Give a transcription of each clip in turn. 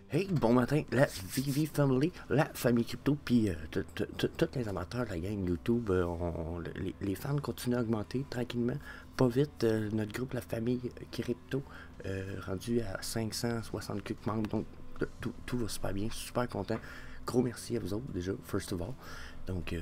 Hey, bon matin, la VV Family, la famille crypto, puis tous les amateurs de la gang YouTube, les fans continuent à augmenter tranquillement, pas vite. Notre groupe, la famille crypto, rendu à 560 quelques membres, donc tout va super bien, super content. Gros merci à vous autres déjà, first of all. Donc,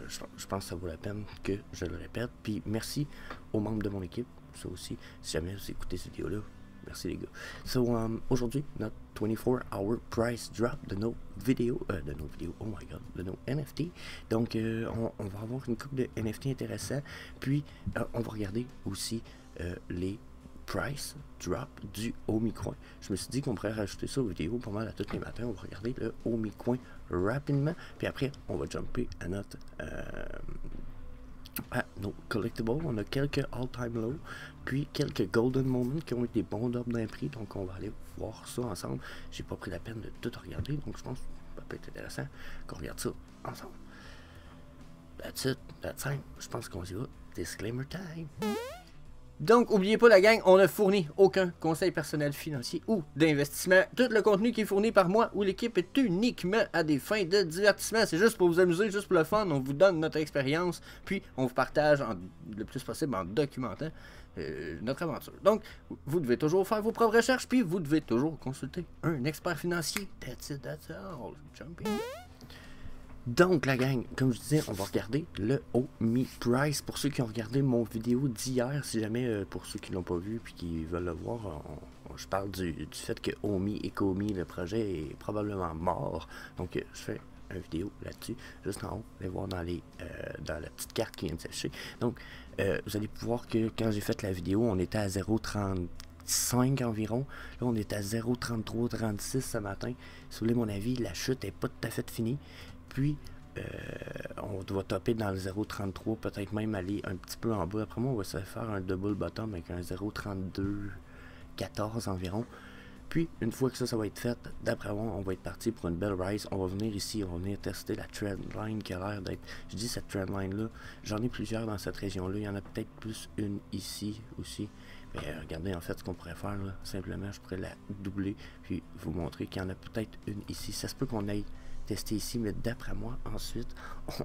je pense que ça vaut la peine que je le répète. Puis merci aux membres de mon équipe, ça aussi, si jamais vous écoutez cette vidéo-là. Merci les gars. So, aujourd'hui, notre 24-hour price drop de nos vidéos, oh my god, de nos NFT. Donc, on va avoir une couple de NFT intéressants. Puis, on va regarder aussi les price drop du Omicoin. Je me suis dit qu'on pourrait rajouter ça aux vidéos pas mal à tous les matins. On va regarder le Omicoin rapidement. Puis après, on va jumper à notre nos collectibles. On a quelques all-time low, puis quelques golden moments qui ont été bons d'ordre d'un prix, donc on va aller voir ça ensemble. J'ai pas pris la peine de tout regarder, donc je pense que ça peut être intéressant qu'on regarde ça ensemble. That's it, that's time. Je pense qu'on y va. Disclaimer time. Donc, n'oubliez pas la gang, on ne fournit aucun conseil personnel financier ou d'investissement. Tout le contenu qui est fourni par moi ou l'équipe est uniquement à des fins de divertissement. C'est juste pour vous amuser, juste pour le fun. On vous donne notre expérience, puis on vous partage le plus possible en documentant notre aventure. Donc, vous devez toujours faire vos propres recherches, puis vous devez toujours consulter un expert financier. That's it, that's all. Jumping. Donc la gang, comme je disais, on va regarder le Omi Price. Pour ceux qui ont regardé mon vidéo d'hier, si jamais pour ceux qui l'ont pas vu puis qui veulent le voir, je parle du fait que Omi et Komi, le projet est probablement mort. Donc je fais une vidéo là-dessus, juste en haut, allez voir dans la petite carte qui vient de s'afficher. Donc vous allez pouvoir que quand j'ai fait la vidéo, on était à 0,35 environ. Là, on est à 0,33-36 ce matin. Si vous voulez mon avis, la chute n'est pas tout à fait finie. Puis, on doit topper dans le 0,33, peut-être même aller un petit peu en bas. Après moi, on va se faire un double bottom avec un 0,32-14 environ. Puis, une fois que ça va être fait, d'après moi, on va être parti pour une belle rise. On va venir ici, on va venir tester la trendline qui a l'air d'être... Je dis cette trendline-là, j'en ai plusieurs dans cette région-là. Il y en a peut-être plus une ici aussi. Mais regardez, en fait, ce qu'on pourrait faire, là, simplement, je pourrais la doubler, puis vous montrer qu'il y en a peut-être une ici. Ça se peut qu'on aille tester ici, mais d'après moi, ensuite,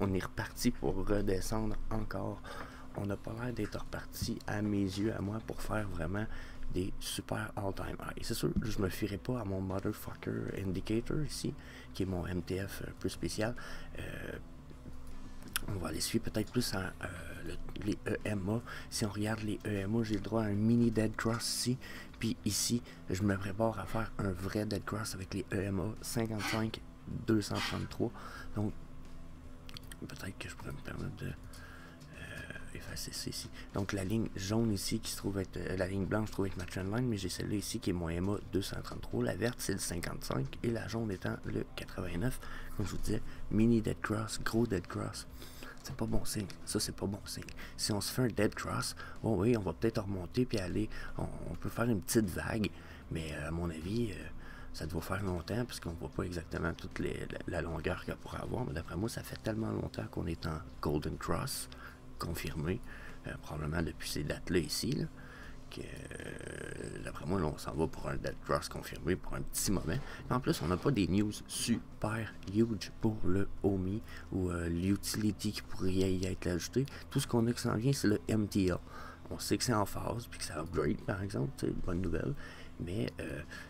on est reparti pour redescendre encore. On n'a pas l'air d'être reparti, à mes yeux, à moi, pour faire vraiment des super all-time high. C'est sûr, je me fierai pas à mon motherfucker indicator ici, qui est mon MTF un peu spécial. On va aller suivre peut-être plus à les EMA. Si on regarde les EMA, j'ai le droit à un mini dead cross ici. Puis ici, je me prépare à faire un vrai dead cross avec les EMA 55 233. Donc, peut-être que je pourrais me permettre de effacer ça ici. Donc, la ligne jaune ici qui se trouve être la ligne blanche, je trouve être ma trendline, mais j'ai celle-là ici qui est mon EMA 233. La verte, c'est le 55 et la jaune étant le 89. Comme je vous disais, mini dead cross, gros dead cross. C'est pas bon signe. Ça, c'est pas bon signe. Si on se fait un dead cross, oh oui, on va peut-être remonter puis aller. On peut faire une petite vague, mais à mon avis, ça doit faire longtemps parce qu'on voit pas exactement toute la longueur qu'elle pourrait avoir. Mais d'après moi, ça fait tellement longtemps qu'on est en Golden Cross, confirmé, probablement depuis ces dates-là ici, là, que d'après moi, là, on s'en va pour un Dead Cross confirmé pour un petit moment. En plus, on n'a pas des news super huge pour le Omi ou l'utility qui pourrait y être ajouté. Tout ce qu'on a qui s'en vient, c'est le MTL. On sait que c'est en phase, puis que ça upgrade, par exemple, c'est une bonne nouvelle, mais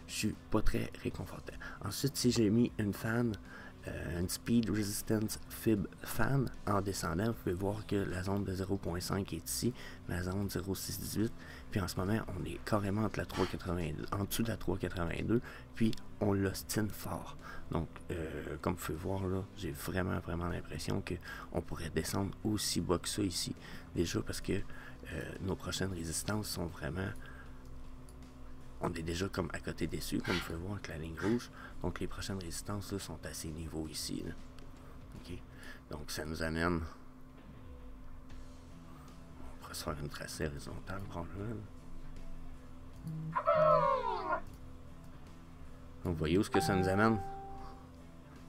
je suis pas très réconfortant. Ensuite, si j'ai mis une fan, une Speed Resistance Fib Fan en descendant, vous pouvez voir que la zone de 0.5 est ici, la zone 0.618, puis en ce moment, on est carrément entre la 3.82, en dessous de la 3.82, puis on l'ostine fort. Donc, comme vous pouvez voir là, j'ai vraiment l'impression qu'on pourrait descendre aussi bas que ça ici, déjà parce que nos prochaines résistances sont vraiment... On est déjà comme à côté dessus, comme vous pouvez voir avec la ligne rouge. Donc les prochaines résistances là, sont à ces niveaux ici. Là. Okay. Donc ça nous amène... On pourrait se faire une tracée horizontale probablement. Donc vous voyez où est-ce que ça nous amène?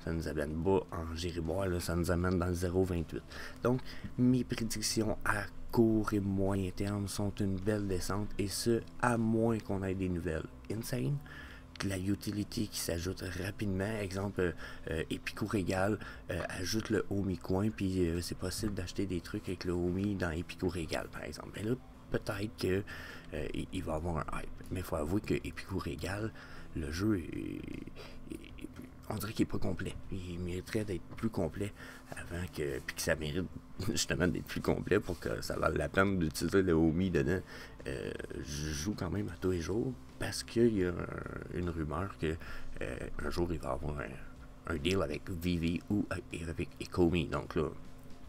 Ça nous amène bas en giriboire, là, ça nous amène dans le 0,28. Donc, mes prédictions à court et moyen terme sont une belle descente, et ce, à moins qu'on ait des nouvelles insane, de la utility qui s'ajoute rapidement. Exemple, Epico Régal ajoute le Homie Coin, puis c'est possible d'acheter des trucs avec le Homie dans Epico Régal, par exemple. Mais là, peut-être que il va avoir un hype. Mais il faut avouer que Epico Régal, le jeu on dirait qu'il n'est pas complet. Il mériterait d'être plus complet avant que. Puis que ça mérite justement d'être plus complet pour que ça vaille la peine d'utiliser le Homie dedans. Je joue quand même à tous les jours parce qu'il y a une rumeur que un jour il va y avoir un deal avec Vivi ou avec Ecomi. Donc là,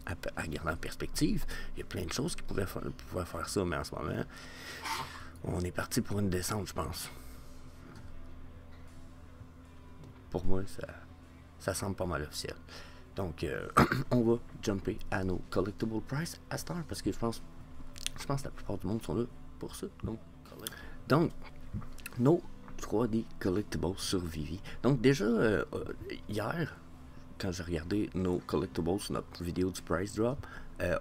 à garder en perspective, il y a plein de choses qui pourraient faire ça, mais en ce moment, on est parti pour une descente, je pense. Pour moi, ça semble pas mal officiel. Donc, on va jumper à nos collectible price à cette heure parce que je pense que la plupart du monde sont là pour ça. Donc nos 3D collectibles sur Vivi. Donc, déjà, hier, quand j'ai regardé nos collectibles sur notre vidéo du price drop,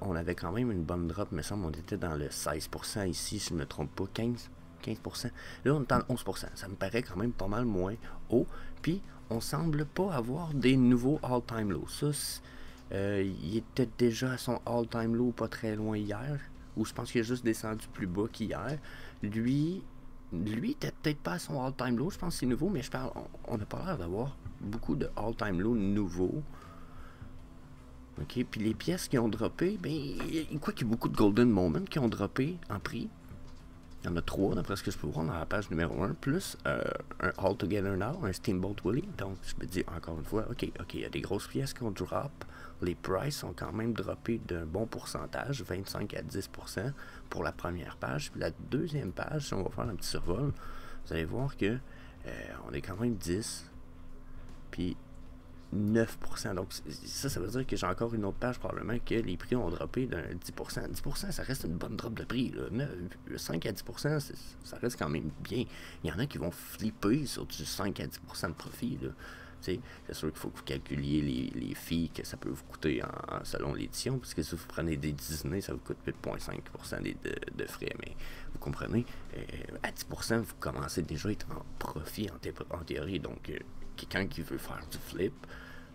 on avait quand même une bonne drop, me semble, on était dans le 16% ici, si je ne me trompe pas, 15%. Là, on est en 11%. Ça me paraît quand même pas mal moins haut. Puis, on semble pas avoir des nouveaux all-time lows. Ça, il était déjà à son all-time low pas très loin hier, ou je pense qu'il a juste descendu plus bas qu'hier. Lui était peut-être pas à son all-time low, je pense que c'est nouveau, mais on n'a pas l'air d'avoir beaucoup de all-time low nouveaux. Ok, puis les pièces qui ont droppé, ben, quoi qu'il y a beaucoup de Golden Moment qui ont droppé en prix. Il y en a 3, d'après ce que je peux voir dans la page numéro 1, plus un All Together Now, un Steamboat Willie. Donc, je me dis encore une fois, ok, il y a des grosses pièces qui ont drop. Les prices ont quand même droppé d'un bon pourcentage, 25 à 10% pour la première page. Puis la deuxième page, si on va faire un petit survol, vous allez voir que on est quand même 10, puis 9%. Donc, ça veut dire que j'ai encore une autre page, probablement, que les prix ont droppé d'un 10%. 10%, ça reste une bonne drop de prix. Là. 5 à 10%, ça reste quand même bien. Il y en a qui vont flipper sur du 5 à 10% de profit. C'est sûr qu'il faut que vous calculiez les fees que ça peut vous coûter selon l'édition, parce que si vous prenez des Disney, ça vous coûte 8,5% de frais. Mais vous comprenez, à 10%, vous commencez déjà à être en profit en théorie. Donc, quelqu'un qui veut faire du flip,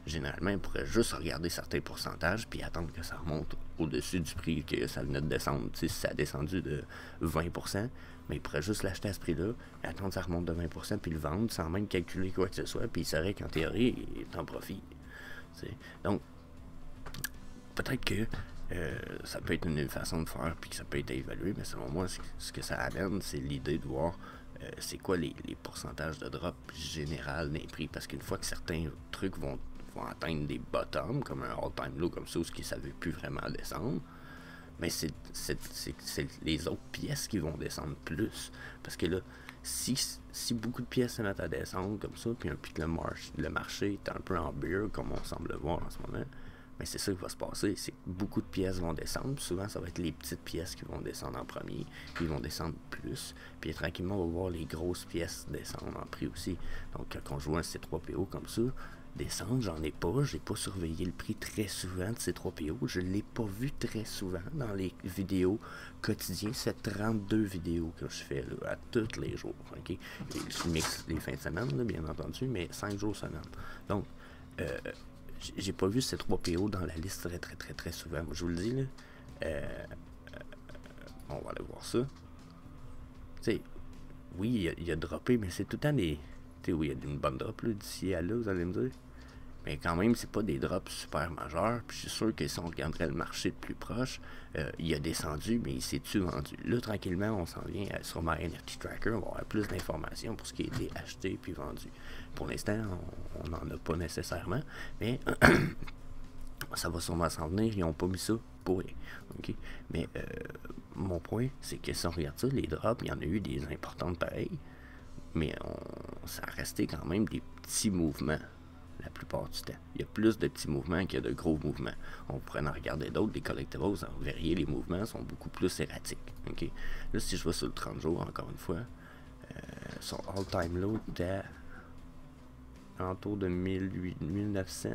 généralement, il pourrait juste regarder certains pourcentages puis attendre que ça remonte au-dessus du prix que ça venait de descendre. Si ça a descendu de 20%, mais il pourrait juste l'acheter à ce prix-là, attendre que ça remonte de 20% puis le vendre sans même calculer quoi que ce soit, puis il saurait qu'en théorie, il est en profit. T'sais. Donc, peut-être que ça peut être une façon de faire puis que ça peut être évalué, mais selon moi, ce que ça amène, c'est l'idée de voir c'est quoi les pourcentages de drop général des prix, parce qu'une fois que certains trucs vont atteindre des bottoms, comme un all-time low comme ça, où ça ne veut plus vraiment descendre, mais c'est les autres pièces qui vont descendre plus, parce que là, si beaucoup de pièces se mettent à descendre comme ça, puis que le marché est un peu en beer, comme on semble le voir en ce moment, mais c'est ça qui va se passer, c'est que beaucoup de pièces vont descendre. Souvent, ça va être les petites pièces qui vont descendre en premier, puis ils vont descendre plus. Puis tranquillement, on va voir les grosses pièces descendre en prix aussi. Donc, quand on joue un C3PO comme ça, descendre, j'ai pas surveillé le prix très souvent de C3PO. Je l'ai pas vu très souvent dans les vidéos quotidiennes. C'est 32 vidéos que je fais là, à tous les jours. Okay? Et je mixe les fins de semaine, là, bien entendu, mais 5 jours semaine. Donc, j'ai pas vu ces 3 PO dans la liste très souvent. Moi, je vous le dis, là. On va aller voir ça. Tu sais, oui, il a droppé, mais c'est tout le temps des. Tu sais, oui, il y a une bonne drop là, d'ici à là, vous allez me dire. Mais quand même, c'est pas des drops super majeurs. Puis je suis sûr que si on regarderait le marché de plus proche, il a descendu, mais il s'est-tu vendu. Là, tranquillement, on s'en vient sur ma NFT Tracker. On va avoir plus d'informations pour ce qui a été acheté puis vendu. Pour l'instant, on n'en a pas nécessairement, mais ça va sûrement s'en venir. Ils n'ont pas mis ça pour rien. Okay? Mais mon point, c'est que si on regarde ça, les drops, il y en a eu des importantes pareilles, mais ça a resté quand même des petits mouvements. La plupart du temps. Il y a plus de petits mouvements qu'il y a de gros mouvements. On pourrait en regarder d'autres, les collectibles, vous verriez, les mouvements sont beaucoup plus erratiques. Okay? Là, si je vais sur le 30 jours, encore une fois, son all-time low était autour de 1900,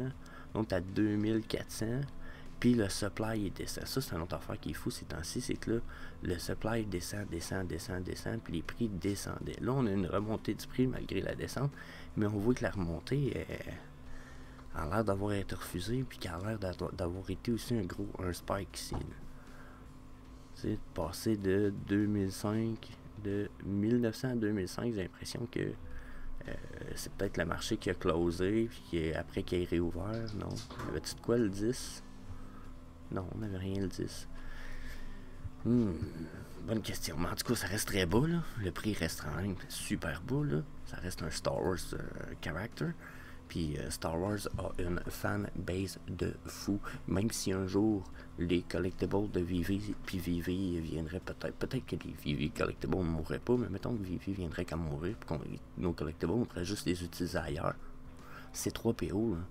donc à 2400, Puis le supply, il descend. Ça, c'est une autre affaire qui est fou ces temps-ci, c'est que là, le supply descend, puis les prix descendaient. Là, on a une remontée du prix malgré la descente, mais on voit que la remontée a l'air d'avoir été refusée, puis qu'elle a l'air d'avoir été aussi un spike ici. C'est passé de 1900 à 2005, j'ai l'impression que c'est peut-être le marché qui a closé, puis après qu'il ait réouvert. Non. Y avait-tu de quoi le 10? Non, on n'avait rien le 10. Bonne question. Mais en tout cas, ça reste très bas, là. Le prix reste quand même super bas, là. Ça reste un Star Wars character. Puis Star Wars a une fan base de fou. Même si un jour, les collectibles de Vivi puis Vivi viendraient peut-être que les Vivi collectibles ne mourraient pas, mais mettons que Vivi viendrait comme mourir, puis nos collectibles, on pourrait juste les utiliser ailleurs. C'est 3 PO, là.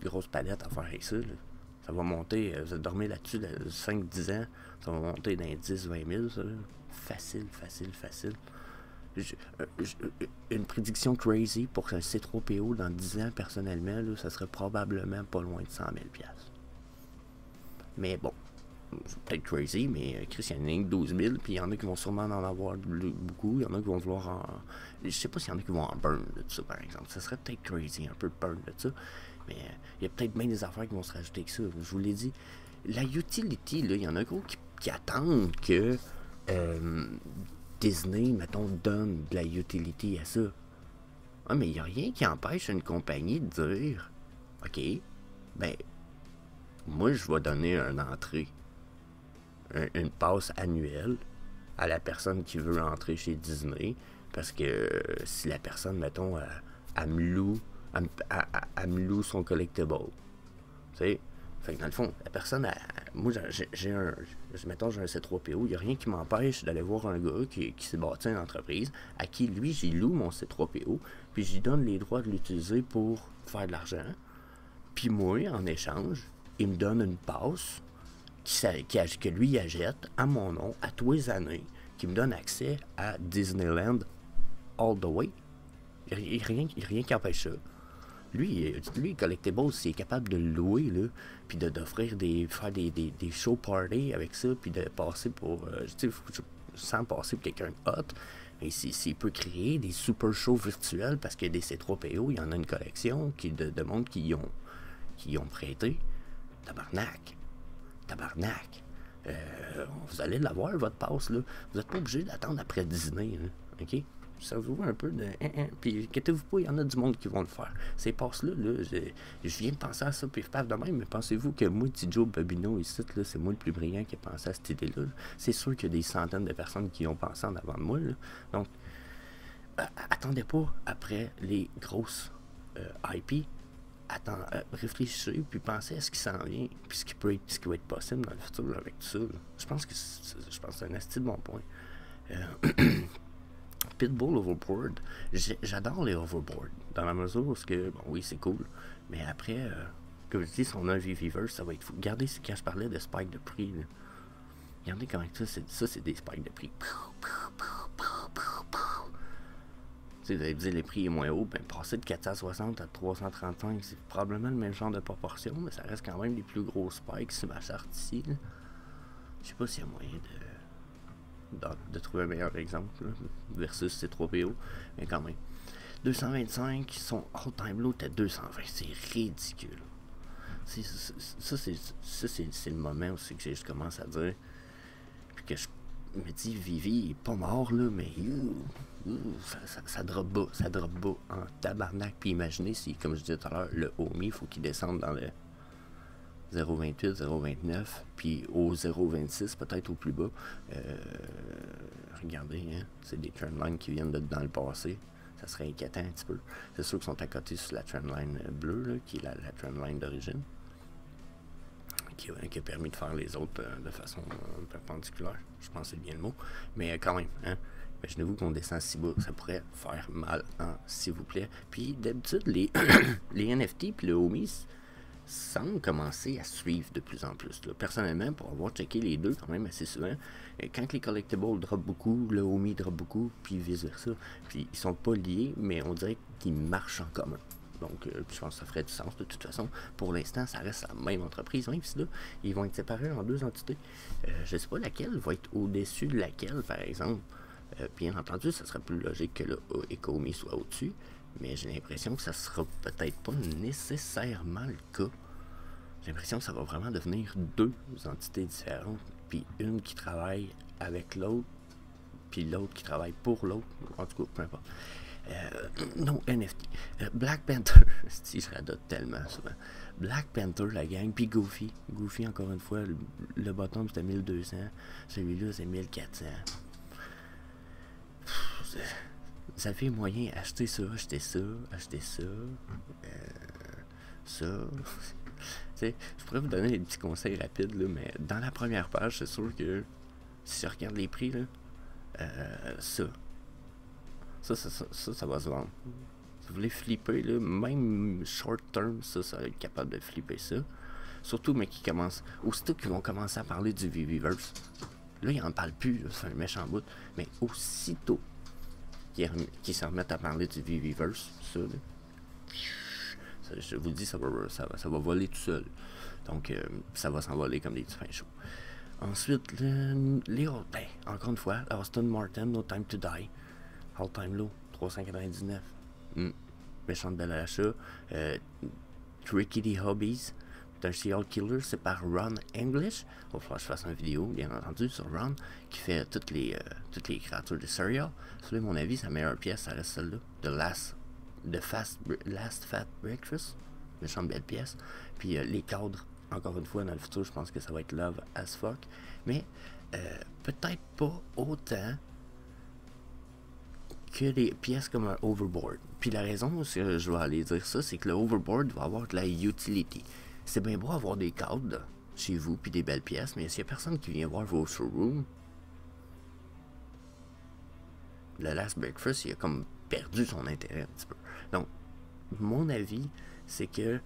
Grosse palette à faire avec ça, là. Ça va monter, vous dormez là-dessus 5-10 ans, ça va monter dans les 10-20 000, ça, là. Facile. Une prédiction crazy pour un C3PO dans 10 ans, personnellement, là, ça serait probablement pas loin de 100 000 $. Mais bon, c'est peut-être crazy, mais Chris, il y en a 12 000, puis il y en a qui vont sûrement en avoir beaucoup, il y en a qui vont vouloir en... Je sais pas s'il y en a qui vont en burn de ça, par exemple. Ça serait peut-être crazy, un peu de burn de ça, mais il y a peut-être bien des affaires qui vont se rajouter avec ça. Je vous l'ai dit, la utility, là, il y en a gros qui attendent que... Disney, mettons, donne de la utility à ça. Ah, mais il n'y a rien qui empêche une compagnie de dire OK, ben, moi, je vais donner une entrée, une passe annuelle à la personne qui veut entrer chez Disney, parce que si la personne, mettons, elle me loue son collectible, tu sais. Fait que dans le fond, la personne, moi mettons j'ai un C3PO, il n'y a rien qui m'empêche d'aller voir un gars qui s'est bâti une entreprise, à qui lui, j'y loue mon C3PO, puis j'y donne les droits de l'utiliser pour faire de l'argent. Puis moi, en échange, il me donne une passe que lui achète à mon nom, à tous les années, qui me donne accès à Disneyland all the way. Il n'y a rien qui empêche ça. Lui, Collectibles, s'il est capable de le louer, là, puis d'offrir faire des show parties avec ça, puis de passer pour, sans passer pour quelqu'un de hot, et s'il peut créer des super shows virtuels, parce que des C3PO, il y en a une collection de monde qui ont prêté. Tabarnak. Vous allez l'avoir, votre passe, là. Vous n'êtes pas obligé d'attendre après Disney, là, OK? Servez-vous un peu de... Puis inquiétez-vous pas, il y en a du monde qui vont le faire. Ces passes-là, je viens de penser à ça, puis paf de même, mais pensez-vous que moi, petit Joe Babino, ici, là, c'est moi le plus brillant qui a pensé à cette idée-là. C'est sûr qu'il y a des centaines de personnes qui ont pensé en avant de moi, là. Donc, attendez pas après les grosses IP. Réfléchissez, puis pensez à ce qui s'en vient, puis ce qui va être possible dans le futur avec tout ça, là. Je pense que c'est un asti de bon point. Pitbull Overboard, j'adore les overboard, dans la mesure où oui, c'est cool, mais après, comme je dis, si on a un Viviverse, ça va être fou. Regardez, quand je parlais de spike de prix, là. Regardez comment ça, c'est des spikes de prix. Vous allez dire, les prix est moins haut, ben passer de 460 à 335, c'est probablement le même genre de proportion, mais ça reste quand même les plus gros spikes sur ma charte ici, là. Je sais pas s'il y a moyen de trouver un meilleur exemple, là, versus C3PO, mais quand même. 225, son all-time low était 220, c'est ridicule. Ça, c'est le moment aussi que je commence à dire, puis que je me dis, Vivi, il est pas mort, là, mais ça drop bas en tabarnak. Puis imaginez si, comme je disais tout à l'heure, le Omi, il faut qu'il descende dans le 0,28, 0,29, puis au 0,26, peut-être au plus bas. Regardez, hein, c'est des trendlines qui viennent dans le passé. Ça serait inquiétant un petit peu. C'est sûr qu'ils sont à côté sur la trendline bleue, là, qui est la trendline d'origine, qui a permis de faire les autres de façon perpendiculaire. Je pense que c'est bien le mot. Mais quand même, hein, imaginez-vous qu'on descend si bas, ça pourrait faire mal, hein, s'il vous plaît. Puis d'habitude, les NFT puis le Homies semblent commencer à suivre de plus en plus, là. Personnellement, pour avoir checké les deux quand même assez souvent, quand les collectibles drop beaucoup, le Homie drop beaucoup, puis vice versa. Puis ils sont pas liés, mais on dirait qu'ils marchent en commun. Donc, je pense que ça ferait du sens de toute façon. Pour l'instant, ça reste la même entreprise, même si là, ils vont être séparés en deux entités. Je ne sais pas laquelle va être au-dessus de laquelle, par exemple. Bien entendu, ça serait plus logique que le Ecomi soit au-dessus, mais j'ai l'impression que ça sera peut-être pas nécessairement le cas. J'ai l'impression que ça va vraiment devenir deux entités différentes, puis une qui travaille avec l'autre, puis l'autre qui travaille pour l'autre. En tout cas, peu importe. Non, NFT. Black Panther, si je radote tellement souvent. Black Panther, la gang, puis Goofy. Goofy, encore une fois, le bottom c'était 1200, celui-là c'est 1400. Ça fait moyen acheter ça, acheter ça, acheter ça, ça. T'sais, je pourrais vous donner des petits conseils rapides, là, mais dans la première page, c'est sûr que si je regarde les prix, là, ça va se vendre. Si vous voulez flipper, là, même short term, ça va être capable de flipper ça. Surtout, mais qui commencent, aussitôt qu'ils vont commencer à parler du VVverse, là, ils n'en parlent plus, c'est un méchant bout, mais aussitôt qu'ils se remettent à parler du VVverse, ça, là, je vous dis, ça va voler tout seul. Donc, ça va s'envoler comme des petits fins chauds. Ensuite, les autres, encore une fois, Aston Martin, No Time to Die, All Time Low, 399. Méchant de bel achat. Tricky Hobbies, c'est un serial killer, c'est par Ron English. Il va falloir que je fasse une vidéo, bien entendu, sur Ron, qui fait toutes les créatures de serial. Celui, à mon avis, sa meilleure pièce, ça reste celle-là, Last Fat Breakfast. Méchante belle pièce. Puis les cadres, encore une fois, dans le futur, je pense que ça va être Love as fuck. Mais peut-être pas autant que des pièces comme un Overboard. Puis la raison où je vais aller dire ça, c'est que le Overboard va avoir de la utility. C'est bien beau avoir des cadres là, chez vous, puis des belles pièces, mais s'il y a personne qui vient voir vos showrooms, le Last Breakfast, il a comme perdu son intérêt un petit peu. Donc, mon avis, c'est que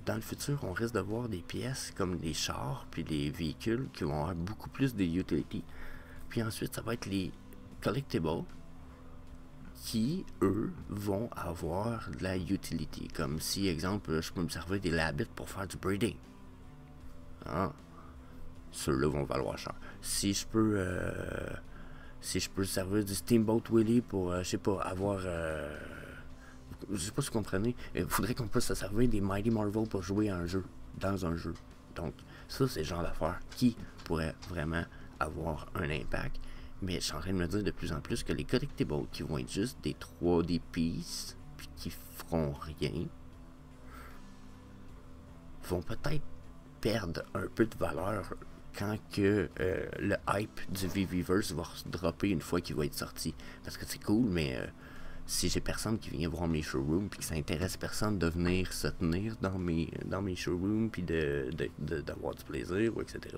dans le futur, on risque de voir des pièces comme des chars, puis des véhicules qui vont avoir beaucoup plus de utility. Puis ensuite, ça va être les collectibles qui, eux, vont avoir de la utility. Comme si, exemple, je peux me servir des labbits pour faire du breeding. Ah, ceux-là vont valoir cher. Si je peux servir du Steamboat Willie pour, je sais pas, avoir... je sais pas si vous comprenez. Il faudrait qu'on puisse se servir des Mighty Marvel pour jouer à un jeu, dans un jeu. Donc, ça, c'est le genre d'affaires qui pourrait vraiment avoir un impact. Mais je suis en train de me dire de plus en plus que les collectibles qui vont être juste des 3D pieces, puis qui feront rien, vont peut-être perdre un peu de valeur quand que le hype du VVverse va se dropper une fois qu'il va être sorti. Parce que c'est cool, mais si j'ai personne qui vient voir mes showrooms, puis que ça intéresse personne de venir se tenir dans mes showrooms, puis d'avoir du plaisir, ou etc.,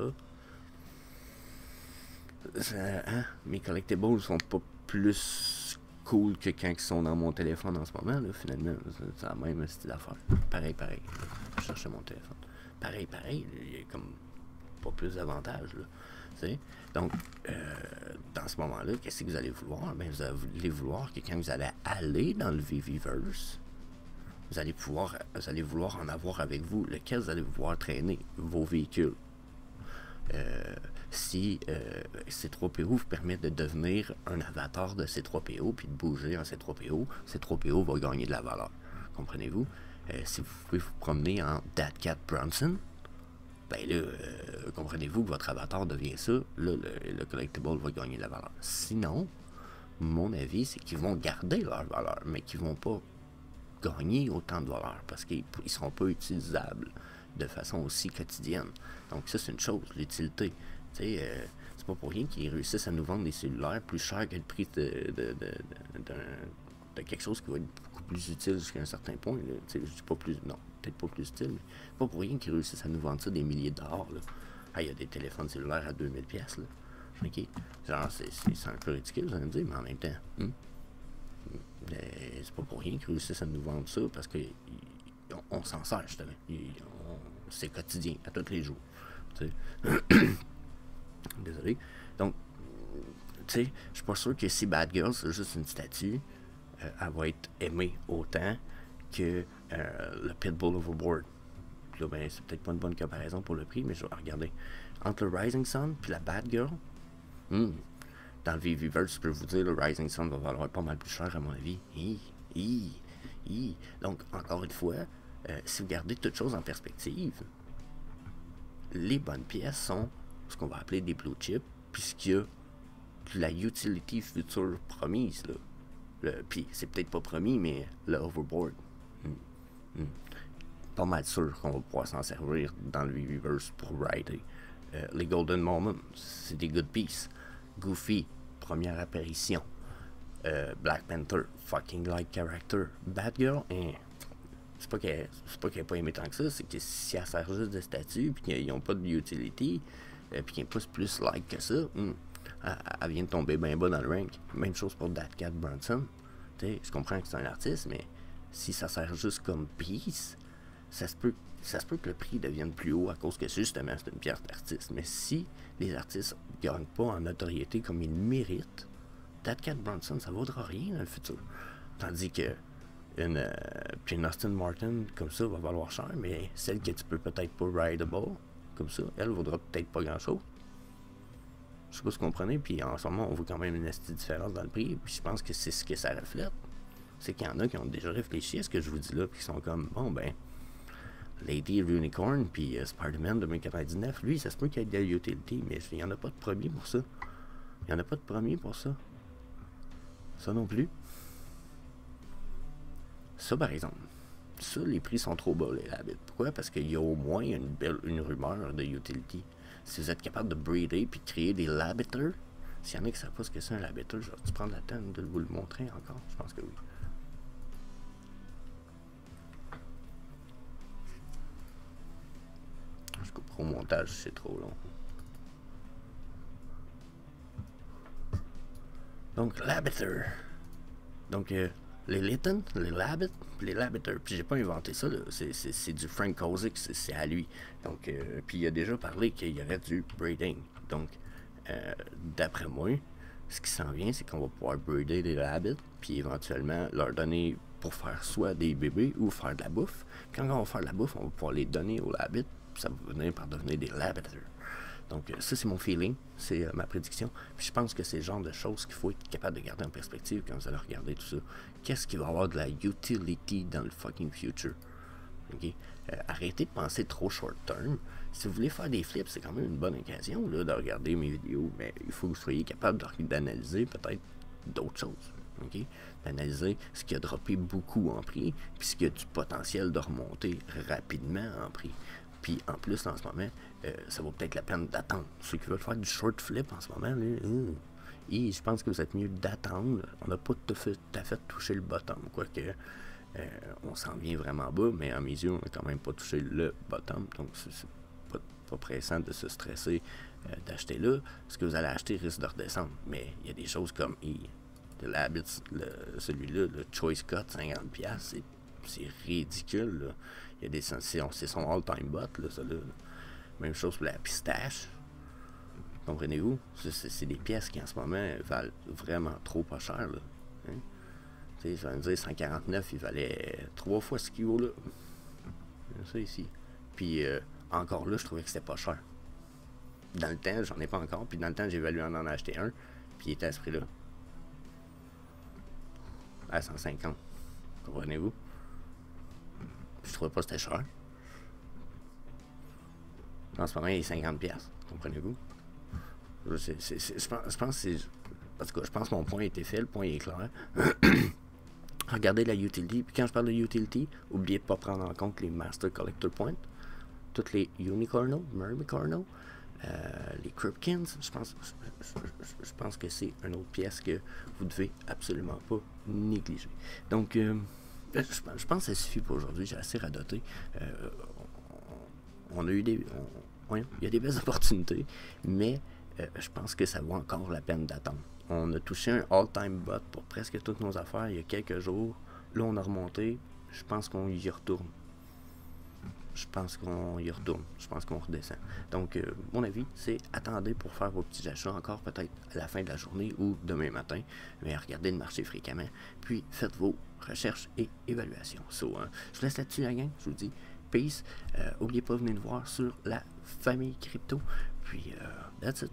mes collectibles sont pas plus cool que quand ils sont dans mon téléphone en ce moment, là, finalement. C'est la même style d'affaire. Pareil. Je cherchais mon téléphone. Pareil, il y a comme pas plus d'avantages, là. T'sais? Donc, dans ce moment-là, qu'est-ce que vous allez vouloir? Ben, vous allez vouloir que quand vous allez aller dans le VVverse, vous allez vouloir en avoir avec vous, lequel vous allez pouvoir traîner vos véhicules. Si C3PO vous permet de devenir un avatar de C3PO puis de bouger en C3PO, C3PO va gagner de la valeur. Comprenez-vous? Si vous pouvez vous promener en Datcat Bronson, ben là, comprenez-vous que votre avatar devient ça, là, le collectible va gagner de la valeur. Sinon, mon avis, c'est qu'ils vont garder leur valeur, mais qu'ils vont pas gagner autant de valeur parce qu'ils ne seront pas utilisables de façon aussi quotidienne. Donc ça, c'est une chose, l'utilité. C'est pas pour rien qu'ils réussissent à nous vendre des cellulaires plus chers que le prix de quelque chose qui va être beaucoup plus utile jusqu'à un certain point. Je dis pas plus, non, peut-être pas plus utile, mais c'est pas pour rien qu'ils réussissent à nous vendre ça des milliers de dollars. Il y a des téléphones cellulaires à 2000$. Là. OK? Genre, c'est un peu ridicule, vous allez me dire, mais en même temps, c'est pas pour rien qu'ils réussissent à nous vendre ça, parce que on s'en sert, justement. C'est quotidien, à tous les jours. Désolé. Donc, tu sais, je suis pas sûr que si Bad Girl, c'est juste une statue, elle va être aimée autant que le Pitbull Overboard. Là, ben, c'est peut-être pas une bonne comparaison pour le prix, mais je vais regarder. Entre le Rising Sun puis la Bad Girl, dans le VVverse, je peux vous dire, le Rising Sun va valoir pas mal plus cher à mon avis. Donc, encore une fois, si vous gardez toutes choses en perspective, les bonnes pièces sont ce qu'on va appeler des blue chips, puisqu'il y a la utility future promise. Puis, c'est peut-être pas promis, mais le Overboard. Pas mal sûr qu'on va pouvoir s'en servir dans le VVverse pour rider. Les Golden Moments, c'est des good pieces. Goofy, première apparition. Black Panther, fucking like character. Batgirl, c'est pas qu'elle n'est pas aimée tant que ça, c'est que si elle sert juste de statut, puis qu'ils n'ont pas de utility, puis qu'ils poussent plus like que ça, elle vient de tomber bien bas dans le rank. Même chose pour That Cat Bronson. Je comprends que c'est un artiste, mais si ça sert juste comme piece, ça se peut que le prix devienne plus haut à cause que justement c'est une pièce d'artiste. Mais si les artistes ne gagnent pas en notoriété comme ils le méritent, That Cat Bronson, ça vaudra rien dans le futur. Tandis que une Aston Martin comme ça va valoir cher, mais celle que tu peux peut-être pas rideable, comme ça, elle vaudra peut-être pas grand-chose. Je sais pas si vous comprenez, puis en ce moment, on voit quand même une petite différence dans le prix, puis je pense que c'est ce que ça reflète. C'est qu'il y en a qui ont déjà réfléchi à ce que je vous dis là, puis qui sont comme, bon ben, Lady Unicorn, puis Spider-Man 2099, lui, ça se peut qu'il y ait de la utility, mais il n'y en a pas de premier pour ça. Il n'y en a pas de premier pour ça. Ça non plus. Ça, par exemple, ça, les prix sont trop bas, les Labbit. Pourquoi? Parce qu'il y a au moins une rumeur de utility. Si vous êtes capable de breeder puis de créer des Labbiters, s'il y en a qui ne savent pas ce que c'est un Labbiter, je vais prendre la peine de vous le montrer encore. Je pense que oui. Je couperai au montage, c'est trop long. Donc, Labbiter. Donc, les Litten, les Labbit, les Labbiters. Puis j'ai pas inventé ça, là. C'est du Frank Kozik, c'est à lui. Donc, puis il a déjà parlé qu'il y aurait du breeding. Donc, d'après moi, ce qui s'en vient, c'est qu'on va pouvoir breeder des Labbits, puis éventuellement leur donner pour faire soit des bébés ou faire de la bouffe. Puis quand on va faire de la bouffe, on va pouvoir les donner aux Labbits, puis ça va venir par devenir des Labbiters. Donc, ça, c'est mon feeling, c'est ma prédiction. Puis je pense que c'est le genre de choses qu'il faut être capable de garder en perspective quand vous allez regarder tout ça. Qu'est-ce qu'il va y avoir de la utility dans le fucking future? Okay? Arrêtez de penser trop short term. Si vous voulez faire des flips, c'est quand même une bonne occasion là, de regarder mes vidéos, mais il faut que vous soyez capable d'analyser peut-être d'autres choses. Okay? D'analyser ce qui a droppé beaucoup en prix, puis ce qui a du potentiel de remonter rapidement en prix. Puis en plus, en ce moment, ça vaut peut-être la peine d'attendre. Ceux qui veulent faire du short flip en ce moment, je pense que vous êtes mieux d'attendre. On n'a pas tout à fait touché le bottom, quoique on s'en vient vraiment bas, mais à mes yeux, on n'a quand même pas touché le bottom. Donc, c'est pas pressant de se stresser d'acheter là. Ce que vous allez acheter risque de redescendre. Mais il y a des choses comme le Labbit, celui-là, le Choice Cut, 50$, c'est ridicule, là. Il y a des c'est son all-time bot, là, ça, là. Même chose pour la pistache. Comprenez-vous? C'est des pièces qui, en ce moment, valent vraiment trop pas cher, là. Hein? Tu sais, ça veut dire 149, il valait 3 fois ce qu'il vaut, là. Ça, ici. Puis, encore là, je trouvais que c'était pas cher. Dans le temps, j'en ai pas encore. Puis, dans le temps, j'ai évalué en acheter un. Puis, il était à ce prix-là. À 150. Comprenez-vous? Je trouvais pas que c'était cher. En ce moment, il est 50$. Comprenez-vous? Je pense que c'est. En tout cas, je pense que mon point a été fait, le point est clair. Regardez la utility. Puis quand je parle de utility, n'oubliez de ne pas prendre en compte les Master Collector Points, toutes les Unicorno, Mermicorno, les Kripkins. Je pense que c'est une autre pièce que vous devez absolument pas négliger. Donc, je pense que ça suffit pour aujourd'hui. J'ai assez radoté. On a eu il y a des belles opportunités, mais je pense que ça vaut encore la peine d'attendre. On a touché un all-time bot pour presque toutes nos affaires il y a quelques jours. Là, on a remonté. Je pense qu'on y retourne. je pense qu'on y retourne. Je pense qu'on redescend. Donc, mon avis, c'est attendez pour faire vos petits achats encore peut-être à la fin de la journée ou demain matin. Mais regardez le marché fréquemment. Puis, faites vos recherches et évaluations. So, je vous laisse là-dessus, la gang. Je vous dis peace. N'oubliez pas, venez nous voir sur la famille crypto. Puis, that's it.